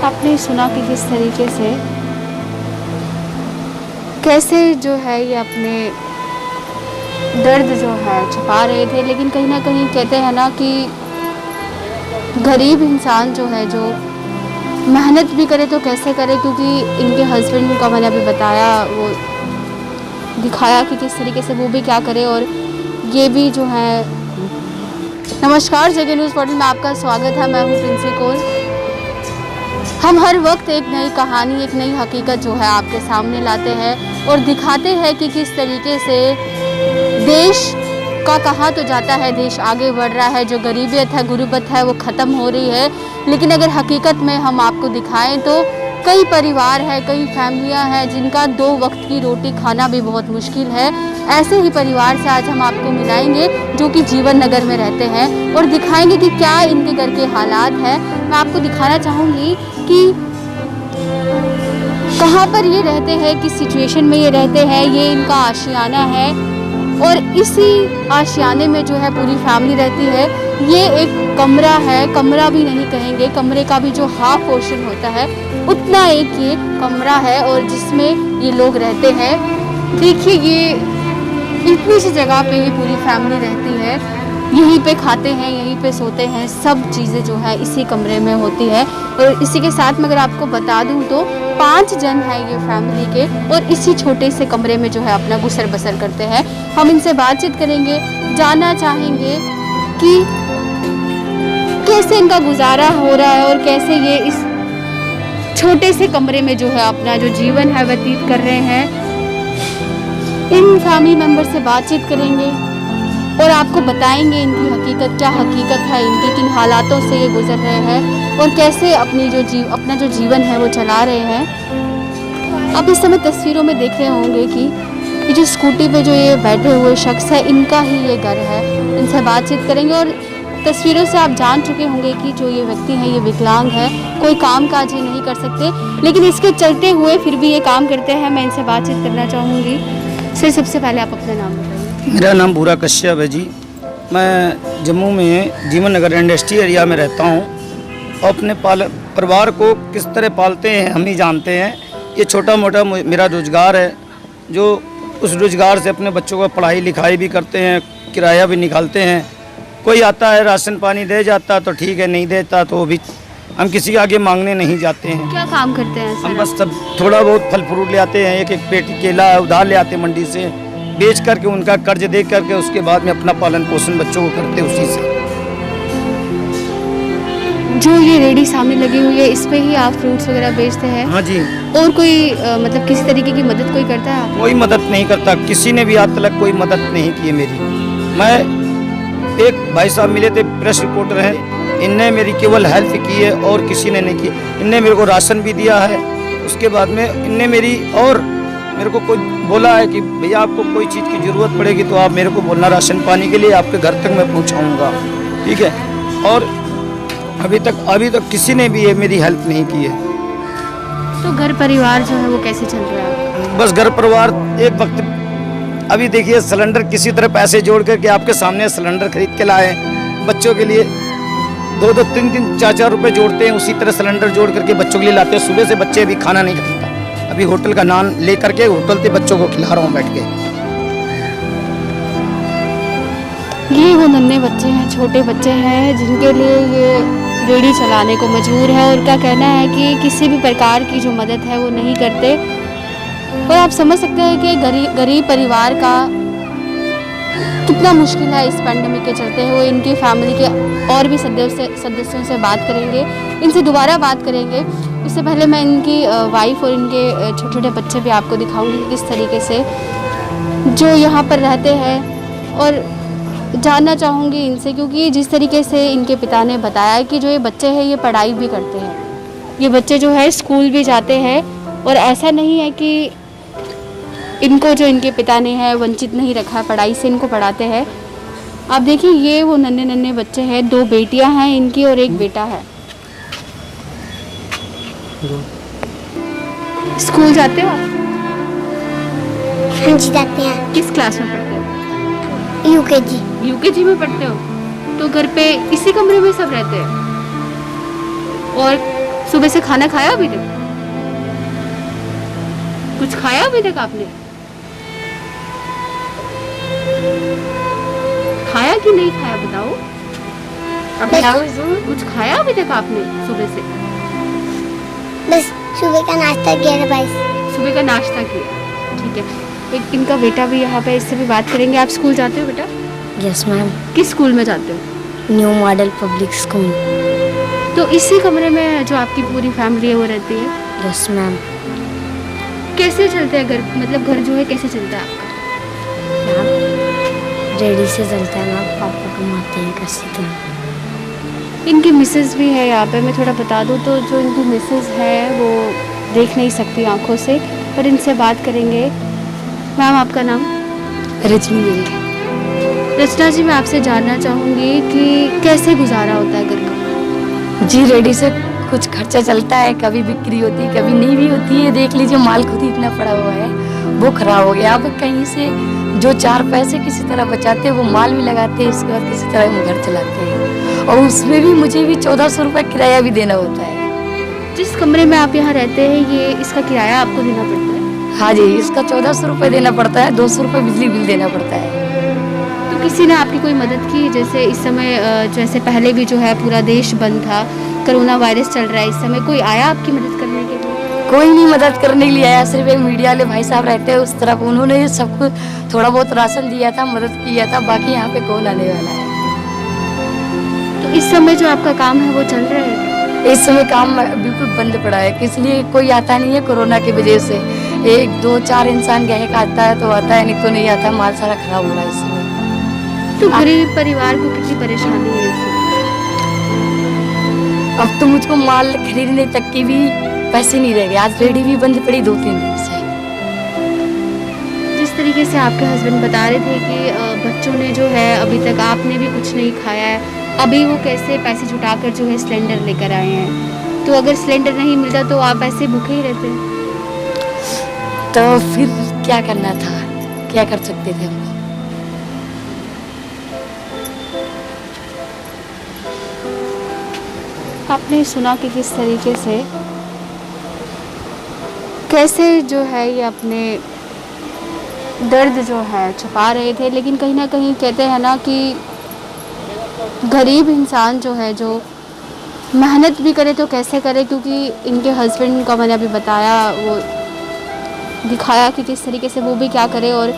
आपने सुना कि किस तरीके से कैसे जो है ये अपने दर्द जो है छुपा रहे थे, लेकिन कहीं ना कहीं कहते हैं ना कि गरीब इंसान जो है जो मेहनत भी करे तो कैसे करे, क्योंकि इनके हस्बैंड का मैंने अभी बताया, वो दिखाया कि किस तरीके से वो भी क्या करे और ये भी जो है। नमस्कार, जगह न्यूज़ पोर्टल में आपका स्वागत है। मैं हूँ प्रिंसी कौर। हम हर वक्त एक नई कहानी, एक नई हकीकत जो है आपके सामने लाते हैं और दिखाते हैं कि किस तरीके से देश का कहा तो जाता है देश आगे बढ़ रहा है, जो गरीबियत है, गुर्बत है, वो ख़त्म हो रही है। लेकिन अगर हकीकत में हम आपको दिखाएं तो कई परिवार है, कई फैमिलियां हैं जिनका 2 वक्त की रोटी खाना भी बहुत मुश्किल है। ऐसे ही परिवार से आज हम आपको मिलाएंगे जो कि जीवन नगर में रहते हैं और दिखाएंगे कि क्या इनके घर के हालात हैं। मैं आपको दिखाना चाहूँगी कि कहाँ पर ये रहते हैं, किस सिचुएशन में ये रहते हैं। ये इनका आशियाना है और इसी आशियाने में जो है पूरी फैमिली रहती है। ये एक कमरा है, कमरा भी नहीं कहेंगे, कमरे का भी जो हाफ पोर्शन होता है उतना एक ये कमरा है और जिसमें ये लोग रहते हैं। देखिए, ये इतनी सी जगह पे ये पूरी फैमिली रहती है, यहीं पे खाते हैं, यहीं पे सोते हैं, सब चीज़ें जो है इसी कमरे में होती है। और इसी के साथ में अगर आपको बता दूं तो 5 जन हैं ये फैमिली के और इसी छोटे से कमरे में जो है अपना गुजर बसर करते हैं। हम इनसे बातचीत करेंगे, जानना चाहेंगे कि कैसे इनका गुजारा हो रहा है और कैसे ये इस छोटे से कमरे में जो है अपना जो जीवन है व्यतीत कर रहे हैं। इन फैमिली मेम्बर से बातचीत करेंगे और आपको बताएंगे इनकी हकीकत, क्या हकीकत है इनकी, किन हालातों से ये गुजर रहे हैं और कैसे अपनी अपना जो जीवन है वो चला रहे हैं। आप इस समय तस्वीरों में देख रहे होंगे कि ये जो स्कूटी पे जो ये बैठे हुए शख्स है, इनका ही ये घर है। इनसे बातचीत करेंगे और तस्वीरों से आप जान चुके होंगे कि जो ये व्यक्ति है ये विकलांग है, कोई काम काज ही नहीं कर सकते, लेकिन इसके चलते हुए फिर भी ये काम करते हैं। मैं इनसे बातचीत करना चाहूँगी। सर, सबसे पहले आप अपना नाम बताइए। मेरा नाम भूरा कश्यप है जी। मैं जम्मू में जीवन नगर इंडस्ट्री एरिया में रहता हूँ। अपने परिवार को किस तरह पालते हैं हम ही जानते हैं। ये छोटा मोटा मेरा रोज़गार है, जो उस रोज़गार से अपने बच्चों को पढ़ाई लिखाई भी करते हैं, किराया भी निकालते हैं। कोई आता है राशन पानी दे जाता तो ठीक है, नहीं देता तो वो भी हम किसी के आगे मांगने नहीं जाते हैं। क्या काम करते हैं सर? हम बस सब थोड़ा बहुत फल फ्रूट ले आते हैं, एक एक पेटी केला उधार ले आते हैं मंडी से, बेच करके उनका कर्ज दे करके उसके बाद में अपना पालन पोषण बच्चों को करते उसी से। जो ये रेडी सामने लगी हुई है, इस पे ही आप फ्रूट्स वगैरह बेचते हैं? हाँ जी। और कोई मतलब किसी तरीके की मदद कोई करता है? कोई मदद नहीं करता, किसी ने भी आज तक कोई मदद नहीं की है मेरी। मैं एक भाई साहब मिले थे, प्रेस रिपोर्टर हैं, इनने मेरी केवल हेल्प की है और किसी ने नहीं की। इनने मेरे को राशन भी दिया है, उसके बाद में इनने मेरे को कोई बोला है कि भैया आपको कोई चीज़ की ज़रूरत पड़ेगी तो आप मेरे को बोलना, राशन पानी के लिए आपके घर तक मैं पहुंचाऊंगा, ठीक है। और अभी तक किसी ने भी ये मेरी हेल्प नहीं की है। तो घर परिवार जो है वो कैसे चल रहा है? बस घर परिवार एक वक्त, अभी देखिए सिलेंडर किसी तरह पैसे जोड़ करके आपके सामने सिलेंडर खरीद के लाए बच्चों के लिए, 2-2, 3-3, 4-4 रुपए जोड़ते हैं, उसी तरह सिलेंडर जोड़ करके बच्चों के लिए लाते हैं। सुबह से बच्चे अभी खाना नहीं खाता, अभी होटल का नान ले करके होटल से बच्चों को खिला रहा हूँ बैठ के। ये वो नन्हे बच्चे हैं, छोटे बच्चे हैं जिनके लिए ये रेडी चलाने को मजबूर है, और क्या कहना है कि किसी भी प्रकार की जो मदद है वो नहीं करते। और आप समझ सकते हैं कि गरीब परिवार का कितना मुश्किल है इस पैंडेमिक के चलते हुए। इनकी फैमिली के और भी सदस्यों से बात करेंगे, इनसे दोबारा बात करेंगे। उससे पहले मैं इनकी वाइफ और इनके छोटे छोटे बच्चे भी आपको दिखाऊंगी कि किस तरीके से जो यहाँ पर रहते हैं, और जानना चाहूँगी इनसे, क्योंकि जिस तरीके से इनके पिता ने बताया कि जो ये बच्चे हैं ये पढ़ाई भी करते हैं, ये बच्चे जो है स्कूल भी जाते हैं, और ऐसा नहीं है कि इनको जो इनके पिता ने है वंचित नहीं रखा है, पढ़ाई से इनको पढ़ाते हैं। आप देखिए ये वो नन्हे नन्हे बच्चे हैं, 2 बेटियां हैं इनकी और 1 बेटा है। स्कूल जाते हो आप? हाँ जी जाते हैं। किस क्लास में पढ़ते हो? यूकेजी। यूकेजी में पढ़ते हो? तो घर पे इसी कमरे में सब रहते हैं? और सुबह से खाना खाया अभी तक? कुछ खाया अभी तक आपने? खाया कि नहीं खाया बताओ? कुछ खाया अभी तक आपने सुबह से? बस सुबह का नाश्ता किया था भाई। सुबह का नाश्ता किया, ठीक है। एक इनका बेटा भी यहाँ पे, इससे भी बात करेंगे। आप स्कूल जाते हो बेटा? Yes ma'am. किस स्कूल में जाते हो? New model public school. तो इसी कमरे में जो आपकी पूरी फैमिली है वो रहती है? Yes ma'am. कैसे चलते हैं घर, मतलब घर जो है कैसे चलता है आपका? मैम रेडी से चलता है मैम, पापा कमाते हैं कैसे तो। इनकी मिसेस भी है यहाँ पे, मैं थोड़ा बता दूँ तो जो इनकी मिसेस है वो देख नहीं सकती आंखों से, पर इनसे बात करेंगे। मैम आपका नाम? रजनी देवी। रचना जी, मैं आपसे जानना चाहूँगी कि कैसे गुजारा होता है घर का? जी रेडी से कुछ खर्चा चलता है, कभी बिक्री होती है कभी नहीं भी होती है। देख लीजिए माल खुद ही इतना पड़ा हुआ है, वो खराब हो गया। अब कहीं से जो 4 पैसे किसी तरह बचाते हैं वो माल भी लगाते हैं, इसके बाद किसी तरह हम घर चलाते हैं, और उसमें भी मुझे भी 1400 रुपये किराया भी देना होता है। जिस कमरे में आप यहाँ रहते हैं ये इसका किराया आपको देना पड़ता है? हाँ जी, इसका 1400 रुपये देना पड़ता है, 200 रुपये बिजली बिल देना पड़ता है। तो किसी ने आपकी कोई मदद की? जैसे इस समय जैसे पहले भी जो है पूरा देश बंद था, कोरोना वायरस चल रहा है, इस समय कोई आया आपकी मदद करने के लिए? कोई नहीं मदद करने के लिए आया, सिर्फ एक मीडिया वाले भाई साहब रहते हैं उस तरफ, उन्होंने सबको थोड़ा बहुत राशन दिया था, मदद किया था, बाकी यहाँ पे कौन आने वाला है। तो इस समय जो आपका काम है वो चल रहा है? इस समय काम बिल्कुल बंद पड़ा है, इसलिए कोई आता नहीं है कोरोना की वजह से। 1, 2, 4 इंसान ग्राहक आता है तो आता है, नहीं तो नहीं आता। माल सारा खराब हो रहा है इस समय। तो गरीब परिवार को कितनी परेशानी है इससे? अब तो मुझको माल खरीदने तक की भी पैसे नहीं रह गए। आज रेडी भी बंद पड़ी 2-3 दिन से। जिस तरीके से आपके हस्बैंड बता रहे थे कि बच्चों ने जो है अभी तक, आपने भी कुछ नहीं खाया है, अभी वो कैसे पैसे जुटाकर जो है सिलेंडर लेकर आए हैं। तो अगर सिलेंडर नहीं मिलता तो आप ऐसे भूखे ही रहते? तो फिर क्या करना था, क्या कर सकते थे हम? आपने सुना कि किस तरीके से कैसे जो है ये अपने दर्द जो है छुपा रहे थे, लेकिन कहीं ना कहीं कहते हैं ना कि गरीब इंसान जो है जो मेहनत भी करे तो कैसे करे, क्योंकि इनके हस्बैंड का मैंने अभी बताया, वो दिखाया कि किस तरीके से वो भी क्या करे, और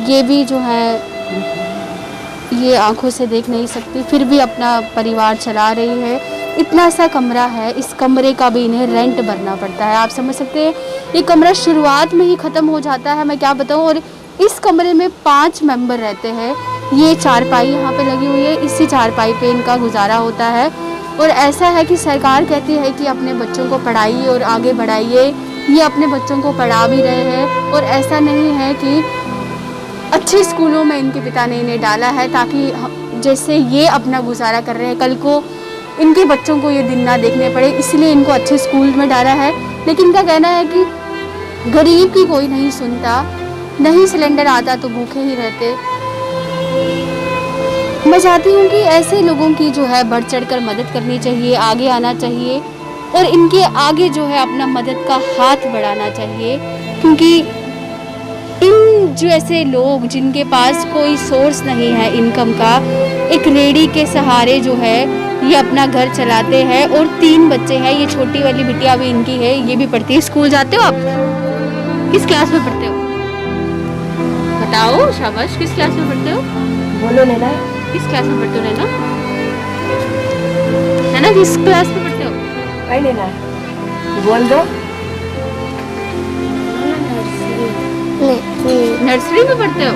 ये भी जो है ये आंखों से देख नहीं सकती, फिर भी अपना परिवार चला रही है। इतना सा कमरा है, इस कमरे का भी इन्हें रेंट भरना पड़ता है। आप समझ सकते हैं ये कमरा शुरुआत में ही ख़त्म हो जाता है, मैं क्या बताऊं। और इस कमरे में 5 मेंबर रहते हैं। ये चारपाई यहाँ पे लगी हुई है, इसी चारपाई पे इनका गुजारा होता है। और ऐसा है कि सरकार कहती है कि अपने बच्चों को पढ़ाइए और आगे बढ़ाइए, ये अपने बच्चों को पढ़ा भी रहे हैं। और ऐसा नहीं है कि अच्छे स्कूलों में इनके पिता ने इन्हें डाला है ताकि जैसे ये अपना गुजारा कर रहे हैं, कल को इनके बच्चों को ये दिन ना देखने पड़े, इसलिए इनको अच्छे स्कूल में डाला है। लेकिन इनका कहना है कि गरीब की कोई नहीं सुनता, नहीं सिलेंडर आता तो भूखे ही रहते। मैं चाहती हूँ कि ऐसे लोगों की जो है बढ़ चढ़ कर मदद करनी चाहिए, आगे आना चाहिए और इनके आगे जो है अपना मदद का हाथ बढ़ाना चाहिए, क्योंकि इन जो ऐसे लोग जिनके पास कोई सोर्स नहीं है इनकम का, एक रेडी के सहारे जो है ये अपना घर चलाते हैं और 3 बच्चे हैं। ये छोटी वाली बिटिया भी इनकी है, ये भी पढ़ती है। स्कूल जाते हो आप? किस क्लास में पढ़ते हो? बताओ, शाबाश। किस क्लास में पढ़ते हो? बोलो नैना, किस क्लास में पढ़ते हो नैना? नैना किस क्लास में पढ़ते हो? भाई नैना बोल दो। नर्सरी में पढ़ते हो?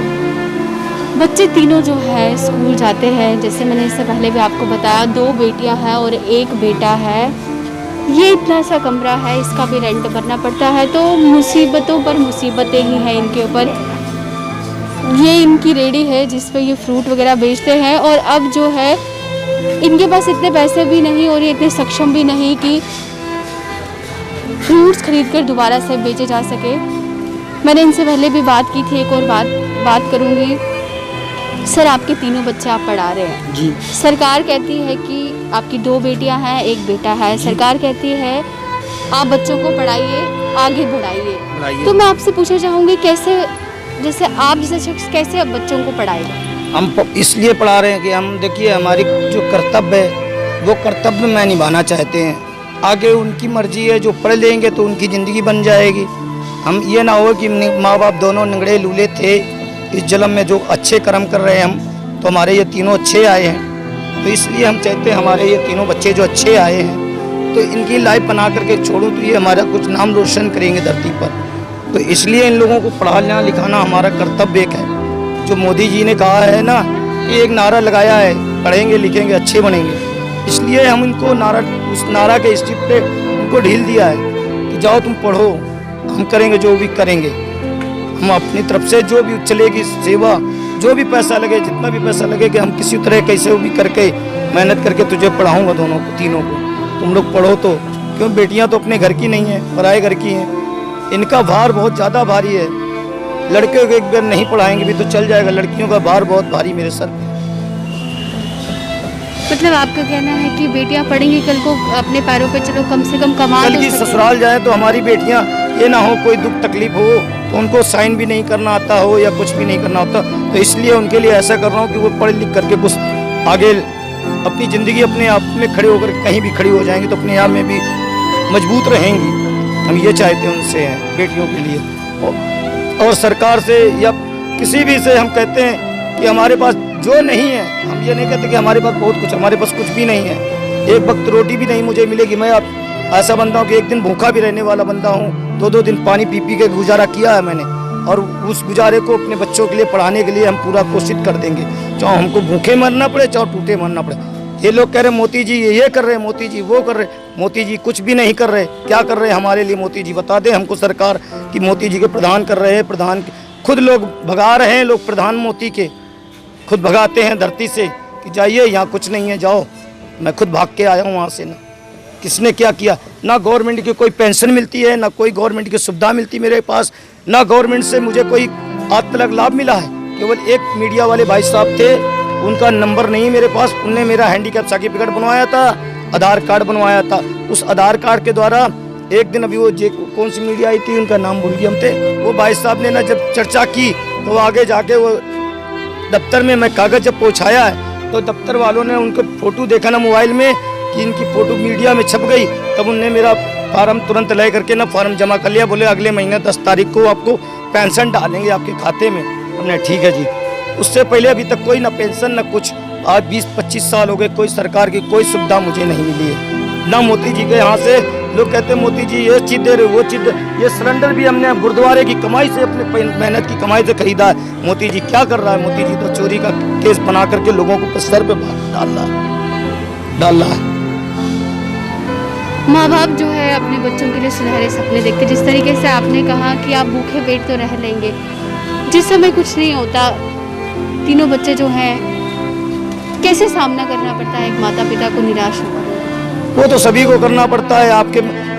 बच्चे तीनों जो है स्कूल जाते हैं। जैसे मैंने इससे पहले भी आपको बताया, 2 बेटियां हैं और 1 बेटा है। ये इतना सा कमरा है, इसका भी रेंट भरना पड़ता है, तो मुसीबतों पर मुसीबतें ही हैं इनके ऊपर। ये इनकी रेडी है जिस पे ये फ्रूट वगैरह बेचते हैं और अब जो है इनके पास इतने पैसे भी नहीं और ये इतने सक्षम भी नहीं कि फ्रूट्स खरीद कर दोबारा से बेचे जा सके। मैंने इनसे पहले भी बात की थी, एक और बात करूँगी। सर, आपके 3 बच्चे आप पढ़ा रहे हैं जी। सरकार कहती है कि आपकी 2 बेटियां हैं, 1 बेटा है। सरकार कहती है आप बच्चों को पढ़ाइए, आगे बढ़ाइए। तो मैं आपसे पूछना चाहूँगी, कैसे, जैसे आप जैसे शख्स कैसे अब बच्चों को पढ़ाएगा? हम इसलिए पढ़ा रहे हैं कि हम, देखिए, हमारी जो कर्तव्य है वो कर्तव्य में निभाना चाहते हैं। आगे उनकी मर्जी है, जो पढ़ लेंगे तो उनकी ज़िंदगी बन जाएगी। हम ये ना हो कि माँ बाप दोनों निगड़े लूले थे, इस जन्म में जो अच्छे कर्म कर रहे हैं हम, तो हमारे ये तीनों अच्छे आए हैं। तो इसलिए हम चाहते हैं हमारे ये तीनों बच्चे जो अच्छे आए हैं तो इनकी लाइफ बना करके छोड़ूं तो ये हमारा कुछ नाम रोशन करेंगे धरती पर। तो इसलिए इन लोगों को पढ़ाना लिखाना हमारा कर्तव्य एक है। जो मोदी जी ने कहा है ना कि एक नारा लगाया है, पढ़ेंगे लिखेंगे अच्छे बनेंगे, इसलिए हम इनको उस नारा के स्टिप पे उनको ढील दिया है कि जाओ तुम पढ़ो, हम करेंगे जो भी करेंगे। हम अपनी तरफ से जो भी चलेगी सेवा, जो भी पैसा लगे, जितना भी पैसा लगे, कि हम किसी तरह कैसे भी करके मेहनत करके तुझे पढ़ाऊँगा, दोनों को, तीनों को। तुम लोग पढ़ो तो, क्यों बेटियां तो अपने घर की नहीं है, पराए घर की हैं। इनका भार बहुत ज़्यादा भारी है। लड़कियों को एक बार नहीं पढ़ाएंगे भी तो चल जाएगा, लड़कियों का भार बहुत भारी मेरे सर। मतलब आपका कहना है कि बेटियां पढ़ेंगी, कल को अपने पैरों पे चलो, कम से कम कमा कल की ससुराल जाए तो हमारी बेटियां, ये ना हो कोई दुख तकलीफ हो तो उनको साइन भी नहीं करना आता हो या कुछ भी नहीं करना होता। तो इसलिए उनके लिए ऐसा कर रहा हूँ कि वो पढ़ लिख करके कुछ आगे अपनी ज़िंदगी अपने आप में खड़े होकर कहीं भी खड़ी हो जाएंगी तो अपने आप में भी मजबूत रहेंगी। हम ये चाहते हैं उनसे, हैं बेटियों के लिए। और सरकार से या किसी भी से हम कहते हैं कि हमारे पास जो नहीं है, हम ये नहीं कहते कि हमारे पास बहुत कुछ, हमारे पास कुछ भी नहीं है। एक वक्त रोटी भी नहीं मुझे मिलेगी। मैं ऐसा बंदा हूँ कि एक दिन भूखा भी रहने वाला बंदा हूँ। 2-2 दिन पानी पी पी के गुजारा किया है मैंने, और उस गुजारे को अपने बच्चों के लिए पढ़ाने के लिए हम पूरा कोशिश कर देंगे, चाहे हमको भूखे मरना पड़े चाहे टूटे मरना पड़े। ये लोग कह रहे मोदी जी ये कर रहे हैं, मोदी जी वो कर रहे। मोदी जी कुछ भी नहीं कर रहे। क्या कर रहे हैं हमारे लिए मोदी जी? बता दें हमको सरकार कि मोदी जी के प्रधान कर रहे हैं। प्रधान खुद लोग भगा रहे हैं, लोग प्रधान मोदी के खुद भगाते हैं धरती से कि जाइए यहाँ कुछ नहीं है, जाओ। मैं खुद भाग के आया हूँ वहाँ से। ना किसने क्या किया, ना गवर्नमेंट की कोई पेंशन मिलती है, ना कोई गवर्नमेंट की सुविधा मिलती मेरे पास, ना गवर्नमेंट से मुझे कोई आज तक लाभ मिला है। केवल एक मीडिया वाले भाई साहब थे, उनका नंबर नहीं मेरे पास। उनने मेरा हैंडीकैप सर्टिफिकेट बनवाया था, आधार कार्ड बनवाया था। उस आधार कार्ड के द्वारा एक दिन अभी वो कौन सी मीडिया आई थी, उनका नाम भूल गए हम थे, वो भाई साहब ने ना जब चर्चा की तो आगे जाके वो दफ्तर में मैं कागज़ जब पहुँचाया है तो दफ्तर वालों ने उनके फ़ोटो देखा ना मोबाइल में कि इनकी फ़ोटो मीडिया में छप गई, तब उनने मेरा फार्म तुरंत ले करके ना फार्म जमा कर लिया। बोले अगले महीने 10 तारीख को आपको पेंशन डालेंगे आपके खाते में। हमने ठीक है जी। उससे पहले अभी तक कोई ना पेंशन ना कुछ। आज 20-25 साल हो गए, कोई सरकार की कोई सुविधा मुझे नहीं मिली है। ना मोदी जी के यहाँ से लोग कहते हैं मोदी जी ये चीज़ दे रहे, वो चीज़। ये सिलेंडर भी हमने गुरुद्वारे की कमाई से, अपने मेहनत की कमाई से खरीदा है। मोदी जी क्या कर रहा है? मोदी जी तो चोरी का केस बना करके लोगों को सर पे डाल रहा है। माँ बाप जो है अपने बच्चों के लिए सुनहरे सपने देखते। जिस तरीके से आपने कहा कि आप भूखे पेट तो रह लेंगे, जिस समय कुछ नहीं होता, तीनों बच्चे जो हैं कैसे सामना करना पड़ता है एक माता पिता को निराश होकर? वो तो सभी को करना पड़ता है।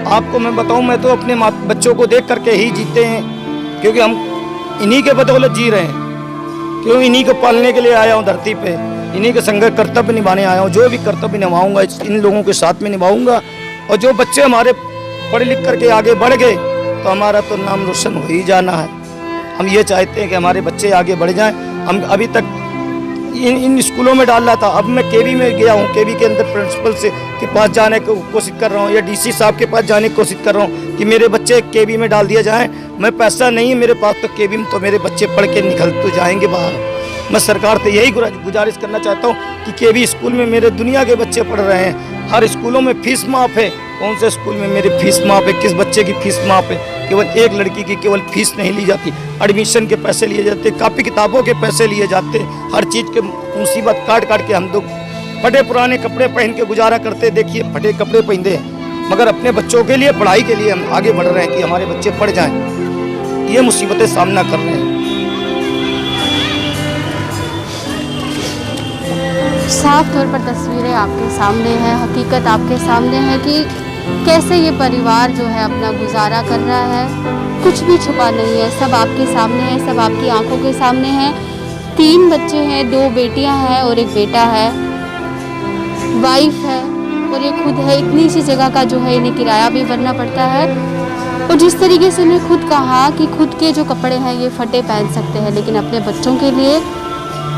आपको मैं बताऊं, मैं तो अपने बच्चों को देख करके ही जीते हैं, क्योंकि हम इन्हीं के बदौलत जी रहे हैं। क्यों? इन्हीं को पालने के लिए आया हूँ धरती पे, इन्हीं के संग कर्तव्य निभाने आया हूँ। जो भी कर्तव्य निभाऊंगा इन लोगों के साथ में निभाऊंगा। और जो बच्चे हमारे पढ़ लिख करके आगे बढ़ गए तो हमारा तो नाम रोशन हो ही जाना है। हम ये चाहते हैं कि हमारे बच्चे आगे बढ़ जाएं। हम अभी तक इन स्कूलों में डाल रहा था, अब मैं केवी में गया हूँ। केवी के अंदर प्रिंसिपल से के पास जाने की कोशिश कर रहा हूँ, या डीसी साहब के पास जाने की कोशिश कर रहा हूँ कि मेरे बच्चे केवी में डाल दिया जाए। मैं पैसा नहीं है मेरे पास, तो केवी में तो मेरे बच्चे पढ़ के निकल तो जाएंगे बाहर। मैं सरकार से यही गुजारिश करना चाहता हूँ कि केवी स्कूल में मेरे दुनिया के बच्चे पढ़ रहे हैं। हर स्कूलों में फीस माफ़ है, कौन से स्कूल में मेरी फीस माफ़ है? किस बच्चे की फीस माफ़ है? केवल एक लड़की की केवल फीस नहीं ली जाती, एडमिशन के पैसे लिए जाते, कापी किताबों के पैसे लिए जाते, हर चीज़ के मुसीबत काट के हम लोग फटे पुराने कपड़े पहन के गुजारा करते। देखिए फटे कपड़े पहनते हैं, मगर अपने बच्चों के लिए, पढ़ाई के लिए हम आगे बढ़ रहे हैं कि हमारे बच्चे पढ़ जाएं। ये मुसीबतें सामना कर रहे हैं। साफ तौर पर तस्वीरें आपके सामने हैं, हकीकत आपके सामने है कि कैसे ये परिवार जो है अपना गुजारा कर रहा है। कुछ भी छुपा नहीं है, सब आपके सामने है, सब आपकी आंखों के सामने है। 3 बच्चे हैं, 2 बेटियां हैं और एक बेटा है, वाइफ है और ये खुद है। इतनी सी जगह का जो है इन्हें किराया भी भरना पड़ता है। और जिस तरीके से इन्हें खुद कहा कि खुद के जो कपड़े हैं ये फटे पहन सकते हैं, लेकिन अपने बच्चों के लिए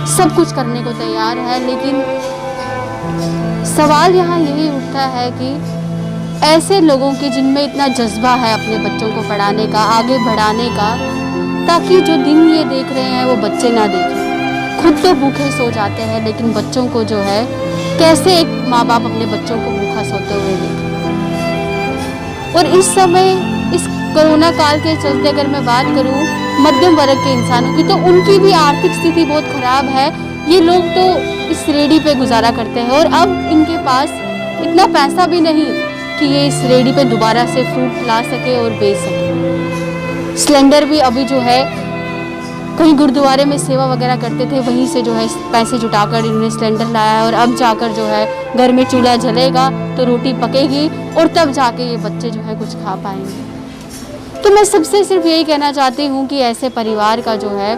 सब कुछ करने को तैयार है। लेकिन सवाल यहाँ यही उठता है कि ऐसे लोगों के जिनमें इतना जज्बा है अपने बच्चों को पढ़ाने का, आगे बढ़ाने का, ताकि जो दिन ये देख रहे हैं वो बच्चे ना देखें। खुद तो भूखे सो जाते हैं, लेकिन बच्चों को जो है कैसे एक माँ बाप अपने बच्चों को भूखा सोते हुए देखें। और इस समय इस कोरोना काल के चलते अगर मैं बात करूँ मध्यम वर्ग के इंसानों की, तो उनकी भी आर्थिक स्थिति बहुत ख़राब है। ये लोग तो इस रेडी पे गुजारा करते हैं और अब इनके पास इतना पैसा भी नहीं कि ये इस रेडी पे दोबारा से फ्रूट ला सके और बेच सके। सिलेंडर भी अभी जो है कहीं गुरुद्वारे में सेवा वगैरह करते थे, वहीं से जो है पैसे जुटाकर इन्होंने सिलेंडर लाया है। और अब जाकर जो है घर में चूल्हा जलेगा तो रोटी पकेगी और तब जाके ये बच्चे जो है कुछ खा पाएंगे। तो मैं सबसे सिर्फ यही कहना चाहती हूँ कि ऐसे परिवार का जो है,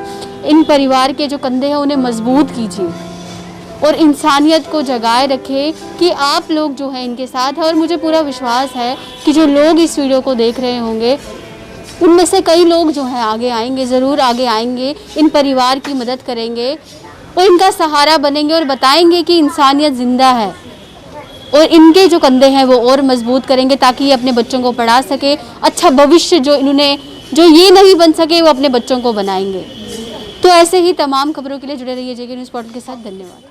इन परिवार के जो कंधे हैं उन्हें मजबूत कीजिए और इंसानियत को जगाए रखें कि आप लोग जो है इनके साथ हैं। और मुझे पूरा विश्वास है कि जो लोग इस वीडियो को देख रहे होंगे उनमें से कई लोग जो हैं आगे आएंगे, ज़रूर आगे आएंगे, इन परिवार की मदद करेंगे और इनका सहारा बनेंगे और बताएंगे कि इंसानियत ज़िंदा है। और इनके जो कंधे हैं वो और मजबूत करेंगे ताकि ये अपने बच्चों को पढ़ा सके। अच्छा भविष्य जो ये नहीं बन सके वो अपने बच्चों को बनाएंगे। तो ऐसे ही तमाम खबरों के लिए जुड़े रहिए जेके न्यूज़ पोर्टल के साथ। धन्यवाद।